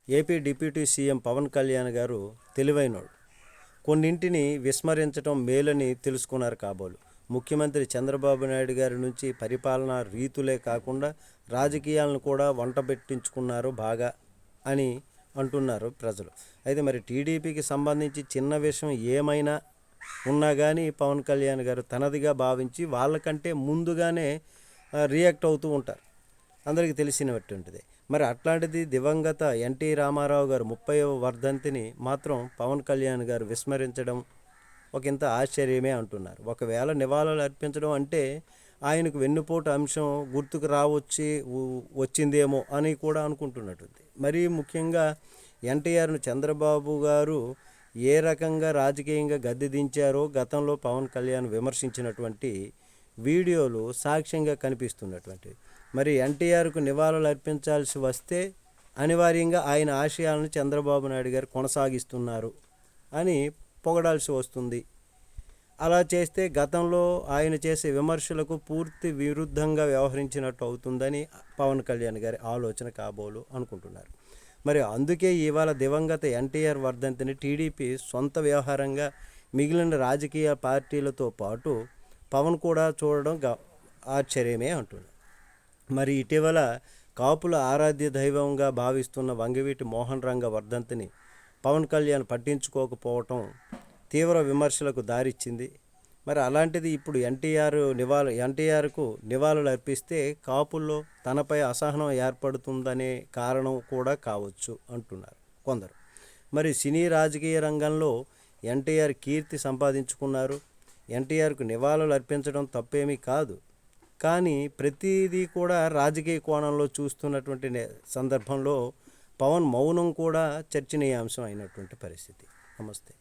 AP deputy CM Pawan Kalyan గారు తెలివైనోడు. కొన్నింటిని విస్మరించడం మేలని తెలుసుకున్నారు కాబోలు. ముఖ్యమంత్రి చంద్రబాబు నాయుడు గారి నుంచి పరిపాలనా రీతులే కాకుండా రాజకీయాలను కూడా వంటబెట్టించుకున్నారు బాగా అని అంటున్నారు ప్రజలు. అయితే మరి టీడీపీకి సంబంధించి చిన్న విషయం ఏమైనా ఉన్నా కానీ పవన్ కళ్యాణ్ గారు తనదిగా భావించి వాళ్ళకంటే ముందుగానే రియాక్ట్ అవుతూ ఉంటారు, అందరికీ తెలిసినటువంటిది. మరి అట్లాంటిది దివంగత ఎన్టీ రామారావు గారు 30వ వర్ధంతిని మాత్రం పవన్ కళ్యాణ్ గారు విస్మరించడం ఒకంత ఆశ్చర్యమే అంటున్నారు. ఒకవేళ నివాళులు అర్పించడం అంటే ఆయనకు వెన్నుపోటు అంశం గుర్తుకు వచ్చిందేమో అని కూడా అనుకుంటున్నట్టుంది. మరీ ముఖ్యంగా ఎన్టీఆర్ను చంద్రబాబు గారు ఏ రకంగా రాజకీయంగా గద్దె దించారో గతంలో పవన్ కళ్యాణ్ విమర్శించినటువంటి వీడియోలు సాక్ష్యంగా కనిపిస్తున్నటువంటివి. మరి ఎన్టీఆర్కు నివాళులు అర్పించాల్సి వస్తే అనివార్యంగా ఆయన ఆశయాలను చంద్రబాబు నాయుడు గారు కొనసాగిస్తున్నారు అని పొగడాల్సి వస్తుంది. అలా చేస్తే గతంలో ఆయన చేసే విమర్శలకు పూర్తి విరుద్ధంగా వ్యవహరించినట్టు అవుతుందని పవన్ కళ్యాణ్ గారి ఆలోచన కాబోలు అనుకుంటున్నారు. మరి అందుకే ఇవాళ దివంగత ఎన్టీఆర్ వర్ధంతిని టీడీపీ సొంత వ్యవహారంగా మిగిలిన రాజకీయ పార్టీలతో పాటు పవన్ కూడా చూడడం ఆశ్చర్యమే అంటున్నారు. మరి ఇటీవల కాపుల ఆరాధ్య దైవంగా భావిస్తున్న వంగవీటి మోహన్ రంగ వర్ధంతిని పవన్ కళ్యాణ్ పట్టించుకోకపోవటం తీవ్ర విమర్శలకు దారిచ్చింది. మరి అలాంటిది ఇప్పుడు ఎన్టీఆర్కు నివాళులు అర్పిస్తే కాపుల్లో తనపై అసహనం ఏర్పడుతుందనే కారణం కూడా కావచ్చు అంటున్నారు కొందరు. మరి సినీ రాజకీయ రంగంలో ఎన్టీఆర్ కీర్తి సంపాదించుకున్నారు. ఎన్టీఆర్కు నివాళులు అర్పించడం తప్పేమీ కాదు. కానీ ప్రతిదీ కూడా రాజకీయ కోణంలో చూస్తున్నటువంటి సందర్భంలో పవన్ మౌనం కూడా చర్చనీయాంశం అయినటువంటి పరిస్థితి. నమస్తే.